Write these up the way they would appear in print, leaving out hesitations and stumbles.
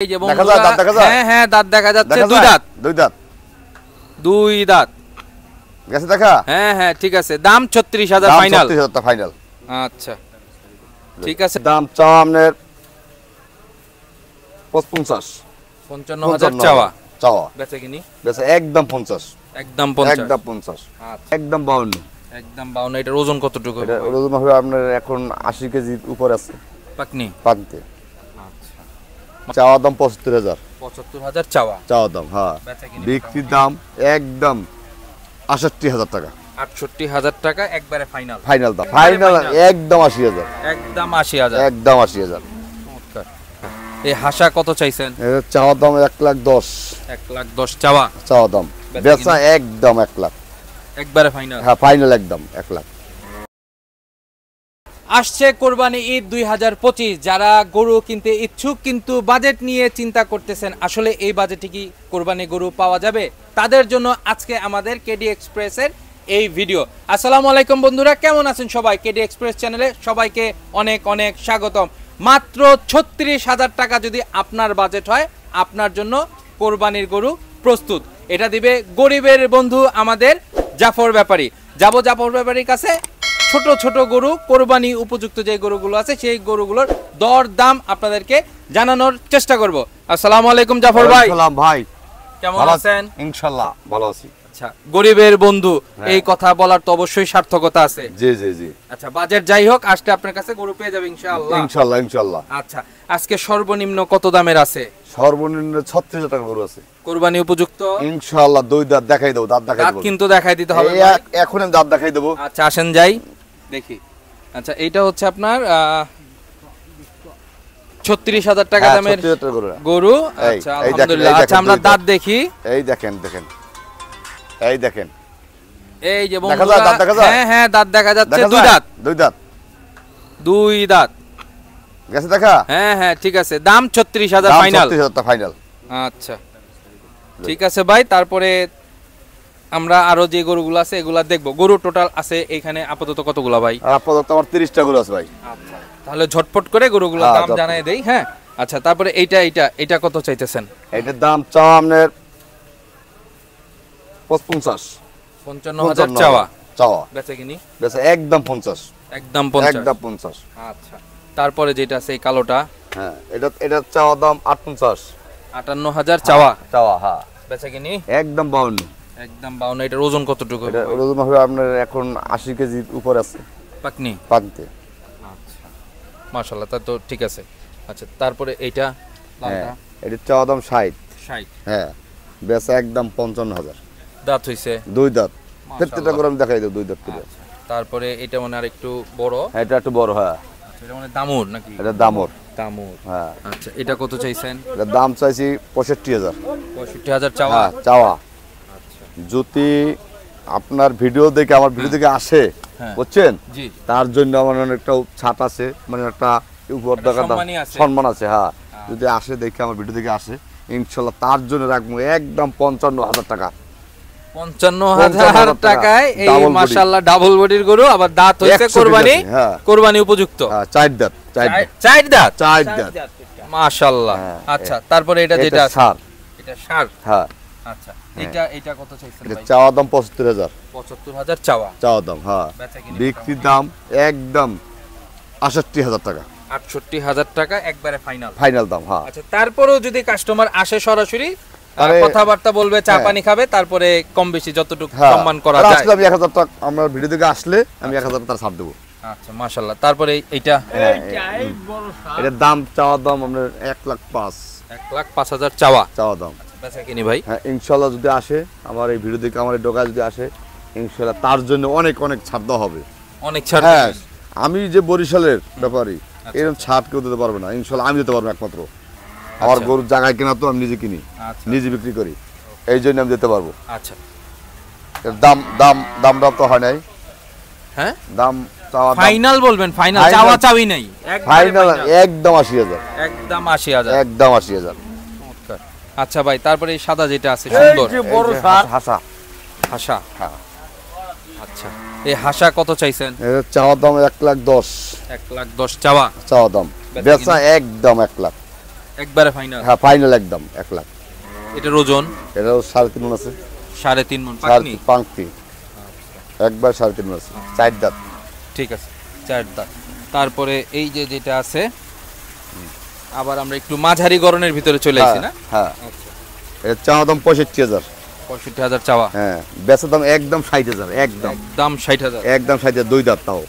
এই যে বন্ধুরা হ্যাঁ হ্যাঁ দাঁত দেখা যাচ্ছে দুই দাঁত গেছে দেখা হ্যাঁ হ্যাঁ ঠিক আছে দাম 36000 ফাইনাল 36000 ফাইনাল আচ্ছা ঠিক আছে দাম চাও আপনার 55000 চাওয়া বেচে কিনি বেচে একদম 50 একদম 50 একদম 50 আচ্ছা একদম 52 একদম 52 এটার ওজন কতটুকু এটা ওজন হবে আপনার এখন 80 কেজির উপর আছে পাকনি পাকতে চাওয়া দাম 75000 চাওয়া দাম হ্যাঁ বিক্রির দাম একদম 68000 টাকা 68000 টাকা একবারে ফাইনাল দাম ফাইনাল একদম 80000 একদম 80000 একদম 80000 চমৎকার এই হাসা কত চাইছেন এর চাওয়া দাম 1,10,000 1,10,000 চাওয়া দাম বেচা একদম 1 লাখ একবারে ফাইনাল হ্যাঁ ফাইনাল একদম 1 লাখ আসছে কোরবানি ঈদ 2025 যারা গরু কিনতে ইচ্ছুক কিন্তু বাজেট নিয়ে চিন্তা করতেছেন আসলে এই বাজেটে কি কোরবানি গরু পাওয়া যাবে তাদের জন্য আজকে আমাদের কেডি এক্সপ্রেসের এই ভিডিও। আসসালামু আলাইকুম বন্ধুরা, কেমন আছেন সবাই? কেডি এক্সপ্রেস চ্যানেলে সবাইকে অনেক অনেক স্বাগতম। মাত্র 36,000 টাকা যদি আপনার বাজেট হয় আপনার জন্য কোরবানির গরু প্রস্তুত। এটা দিবে গরিবের বন্ধু আমাদের জাফর ব্যাপারী। জাফর ব্যাপারীর কাছে ছোট ছোট গরু কোরবানি উপযুক্ত যে গরুগুলো আছে সেই গরুগুলোর দর দাম আপনাদেরকে জানানোর চেষ্টা করব। আসসালামু আলাইকুম জাফর ভাই। সালাম ভাই, কেমন আছেন? ইনশাআল্লাহ ভালো আছি। আচ্ছা, গরিবের বন্ধু এই কথা বলার তো অবশ্যই সার্থকতা আছে। জি জি জি। আচ্ছা, বাজেট যাই হোক আসলে আপনার কাছে গরু পেয়ে যাবে ইনশাআল্লাহ। ইনশাআল্লাহ ইনশাআল্লাহ। আচ্ছা, আজকে সর্বনিম্ন কত দামের আছে? সর্বনিম্ন 36,000 টাকা গরু আছে কোরবানি উপযুক্ত ইনশাআল্লাহ। দুই দাঁত দেখাই দেব, দাঁত দেখাই দেব। দাঁত কিন্তু দেখাই দিতে হবে। এখন আমি দাঁত দেখাই দেব। আচ্ছা আসেন যাই দেখি। আচ্ছা, এইটা হচ্ছে আপনার 36,000 টাকা দামের গরু। আচ্ছা আলহামদুলিল্লাহ। আচ্ছা আমরা দাঁত দেখি। এই দেখেন দেখেন এই দেখেন এই যে বন্ধুরা হ্যাঁ হ্যাঁ দাঁত দেখা যাচ্ছে দুই দাঁত গেছে দেখা হ্যাঁ হ্যাঁ ঠিক আছে দাম 36,000 ফাইনাল। আচ্ছা ঠিক আছে ভাই, তারপরে আমরা আরো যে গরুগুলো আছে এগুলা দেখবো। গরু টোটাল আছে এখানে আপাতত কতগুলা ভাই? আপাতত আমার 30টা গরু আছে ভাই। আচ্ছা তাহলে ঝটপট করে গরুগুলোর দাম জানাই দেই। হ্যাঁ আচ্ছা, তারপরে এইটা কত চাইতেছেন? এটার দাম চাও আপনার 55,000 চাওয়া বেচে কিনি বেচে একদম 50 একদম 50। আচ্ছা, তারপরে যেটা আছে এই কালোটা হ্যাঁ এটা চাওয়া দাম 58,000 চাওয়া হ্যাঁ বেচে কিনি একদম 52 একদম 52। এটার ওজন কতটুকু? এটা ওজন হবে আপনার এখন 80 কেজির উপর আছে পাকনি পাকতে। আচ্ছা মাশাআল্লাহ, তা তো ঠিক আছে। আচ্ছা, তারপরে এইটা লালটা এটা চাওয়া দাম 60 হ্যাঁ বেচা একদম 55,000। দাঁত হইছে দুই দাঁত। প্রত্যেকটা গরম দেখাই দেব দুই দাঁত করে। তারপরে এটা মানে আর একটু বড়। এটা একটু বড় হ্যাঁ। আচ্ছা, এটা মানে দামুর নাকি? এটা দামুর হ্যাঁ। আচ্ছা, এটা কত চাইছেন? এটা দাম চাইছি 65,000 চাওয়া চাওয়া। আচ্ছা, যদি আপনার ভিডিও দেখে আমার ভিডিও দেখে আসে বুঝছেন জি, তার জন্য আমার একটা ছাট আছে, মানে একটা উপর টাকা সম্মান আছে হ্যাঁ। যদি আসে দেখে আমার ভিডিও দেখে আসে ইনশাআল্লাহ তার জন্য রাখবো একদম 55,000 টাকা। 55,000 টাকায় এই মাশাআল্লাহ ডাবল বডির গরু, আবার দাঁত হইছে কোরবানি উপযুক্ত। চার দাঁত মাশাআল্লাহ। আচ্ছা, তারপরে এটা যেটা সার, এটা সার হ্যাঁ। আচ্ছা, এটা কত চাইছেন ভাই? চাওয়া দাম 75,000 চাওয়া দাম হ্যাঁ। বিক্রির দাম একদম 68,000 টাকা 68,000 টাকা একবারে ফাইনাল দাম হ্যাঁ। আচ্ছা, তারপরেও যদি কাস্টমার আসে সরাসরি কথাবার্তা বলবে, চা পানি খাবে, তারপরে কম বেশি যতটুকু সম্মান করা যায়। আমি 1,000 টাকা আমার ভিডিও থেকে আসলে আমি 1,000 টাকা ছাড় দেব। আচ্ছা মাশাআল্লাহ। তারপরে এইটা এটার দাম চাওয়া দাম আমরা 1,05,000 চাওয়া দাম বেচা কিনি ভাই হ্যাঁ ইনশাআল্লাহ। যদি আসে আমার এই ভিডিও দেখে আমার এই দোকানে যদি আসে ইনশাআল্লাহ তার জন্য অনেক অনেক ছাড় দেওয়া হবে। অনেক ছাড় হ্যাঁ। আমি যে বরিশালের ব্যাপারী এরকম ছাড় কেউ দিতে পারবে না ইনশাআল্লাহ, আমি দিতে পারবো একমাত্র। আমার গরুর জায়গায় কেনা তো আমি নিজে কিনি, নিজে বিক্রি করি, এই জন্য আমি দিতে পারবো। আচ্ছা, দাম তো হয় নাই হ্যাঁ। দাম চাওয়া ফাইনাল বলবেন? ফাইনাল চাওয়া চাওই নাই ফাইনাল একদম 80,000 একদম 80,000। আচ্ছা ভাই, তারপরে এই সাদা যেটা আছে সুন্দর বড় হাসা হ্যাঁ। আচ্ছা, এই হাসা কত চাইছেন? চাওয়া দাম 1,10,000 1,10,000 চাওয়া দাম বেচা একদম 1 লাখ একবারে ফাইনাল? হ্যাঁ ফাইনাল একদম 1 লাখ। এটার ওজন? এটাও 3.5 মণ আছে। 3.5 মণ পাকনি? পাঙ্ক্তি একবার 3.5 মণ আছে, 4 দাঁত। ঠিক আছে, 4 দাঁত। তারপরে এই যে যেটা আছে, আবার আমরা একটু মাঝারি গরনের ভিতরে চলে আসি না? হ্যাঁ, এর চাওয়া দাম 65,000। 65,000 চাওয়া? হ্যাঁ, বেচা দাম একদম 60,000। একদম 60,000? একদম 60,000, 2 দাঁত তাও।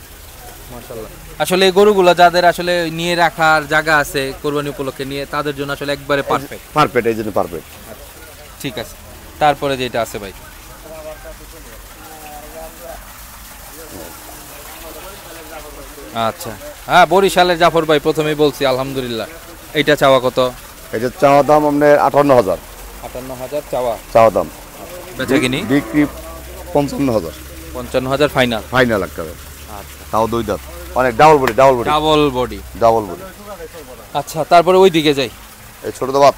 মাশাআল্লাহ। আসলে এই গরুগুলো যাদের আসলে নিয়ে রাখার জায়গা আছে কোরবানি উপলক্ষে নিয়ে, তাদের জন্য আসলে একবারে পারফেক্ট। পারফেক্ট, এই জন্য পারফেক্ট। ঠিক আছে, তারপরে যেটা আছে ভাই? আচ্ছা, হ্যাঁ বরিশালের জাফর ভাই, প্রথমেই বলছি আলহামদুলিল্লাহ। এইটা চাওয়া কত? এটা চাওয়া দাম আপনার 58,000। 58,000 চাওয়া? চাওয়া দাম। বেচা কিনি? বিক্রি 55,000। 55,000 ফাইনাল? ফাইনাল একেবারে। আচ্ছা, তাও 2 দাঁত, অনেক double body. Double body. Double body? Double body. আচ্ছা, তারপরে ওই দিকে যাই। এই ছোট দাঁত।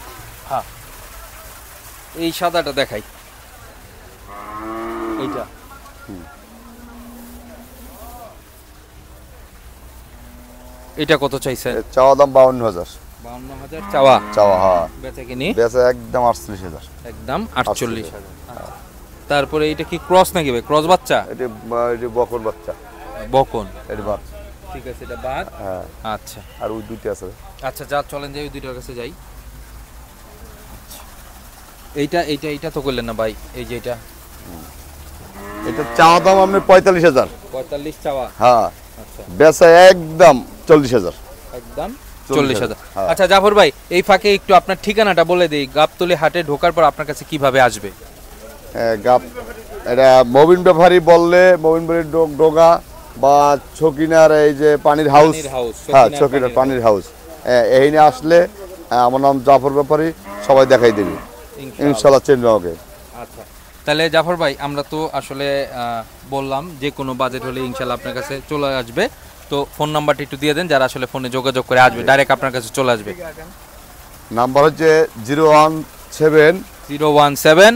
হ্যাঁ, এই সাদাটা দেখাই। এইটা এটা কত চাইছেন? চাওয়া দাম 52,000। 52,000 চাওয়া? চাওয়া, হ্যাঁ। বেচা কিনি? বেচা একদম 48,000। একদম 48,000। তারপরে এটা কি ক্রস নাকি ভাই? ক্রস বাচ্চা? এটা বকন বাচ্চা। বকন? এটা বাচ্চা। ঠিক আছে, এটা বাদ। হ্যাঁ, আচ্ছা। আর ওই দুইটা আছে। আচ্ছা, যা চলেন যাই ওই দুইটার কাছে যাই। এইটা এইটা এইটা তো করলেন না ভাই, এই যে এটা? এটা চাওয়া দাম আপনার 45,000। 45 চাওয়া? হ্যাঁ। আচ্ছা, বেচা একদম 40,000। একদম 40,000। হ্যাঁ। আচ্ছা জাফর ভাই, এই ফাঁকে একটু আপনার ঠিকানাটা বলে দেই, গাবতলী হাটে ঢোকার পর আপনার কাছে কিভাবে আসবে? গাপ এটা মবিন ব্যাপারী বললে, মবিন বাড়ির ডোগা বা ছকিনার এই যে পানির হাউস। হ্যাঁ, ছকিনার পানির হাউস, এইখানে আসলে আমার নাম জাফর ব্যাপারী, সবাই দেখাই দেবে ইনশাআল্লাহ, চেনবে আমাকে। আচ্ছা, তাহলে জাফর ভাই আমরা তো আসলে বললাম যে কোনো বাজেট হলে ইনশাআল্লাহ আপনার কাছে চলে আসবে। তো ফোন নাম্বারটা একটু দিয়ে দেন, যারা আসলে ফোনে যোগাযোগ করে আসবে, ডাইরেক্ট আপনার কাছে চলে আসবে। নাম্বার হচ্ছে 017 017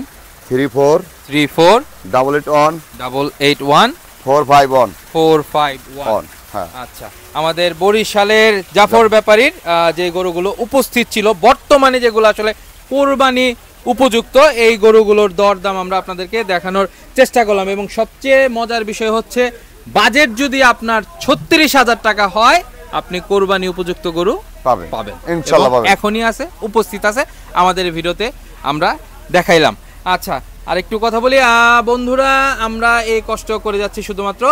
34 34 881 881 451 451। হ্যাঁ। আচ্ছা, আমাদের বরিশালের জাফর ব্যাপারীর যে গরুগুলো উপস্থিত ছিল, বর্তমানে যেগুলো আসলে কোরবানি উপযুক্ত, এই গরুগুলোর দরদাম আমরা আপনাদেরকে দেখানোর চেষ্টা করলাম। এবং সবচেয়ে মজার বিষয় হচ্ছে, বাজেট যদি আপনার 36,000 টাকা হয়, আপনি কোরবানি উপযুক্ত গরু পাবেন ইনশাআল্লাহ। এখনই আছে, উপস্থিত আছে, আমাদের ভিডিওতে আমরা দেখাইলাম। আচ্ছা, আর একটু কথা বলি বন্ধুরা, আমরা এই কষ্ট করে যাচ্ছি শুধুমাত্র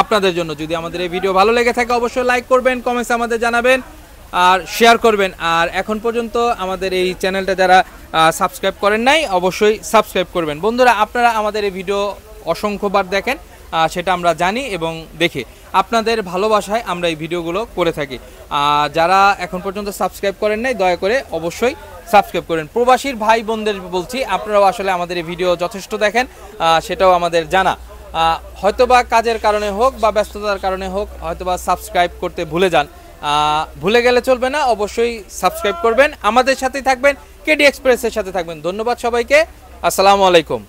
আপনাদের জন্য। যদি আমাদের এই ভিডিও ভালো লেগে থাকে অবশ্যই লাইক করবেন, কমেন্টস আমাদের জানাবেন আর শেয়ার করবেন। আর এখন পর্যন্ত আমাদের এই চ্যানেলটা যারা সাবস্ক্রাইব করেন নাই, অবশ্যই সাবস্ক্রাইব করবেন। বন্ধুরা, আপনারা আমাদের এই ভিডিও অসংখ্যবার দেখেন, সেটা আমরা জানি এবং দেখি। আপনাদের ভালোবাসায় আমরা এই ভিডিওগুলো করে থাকি। যারা এখন পর্যন্ত সাবস্ক্রাইব করেন নাই, দয়া করে অবশ্যই সাবস্ক্রাইব করেন। প্রবাসীর ভাই বোনদের বলছি, আপনারাও আসলে আমাদের এই ভিডিও যথেষ্ট দেখেন, সেটাও আমাদের জানা। হয়তোবা কাজের কারণে হোক বা ব্যস্ততার কারণে হোক, হয়তোবা সাবস্ক্রাইব করতে ভুলে যান। ভুলে গেলে চলবে না, অবশ্যই সাবস্ক্রাইব করবেন, আমাদের সাথেই থাকবেন, কেডি এক্সপ্রেসের সাথে থাকবেন। ধন্যবাদ সবাইকে, আসসালামু আলাইকুম।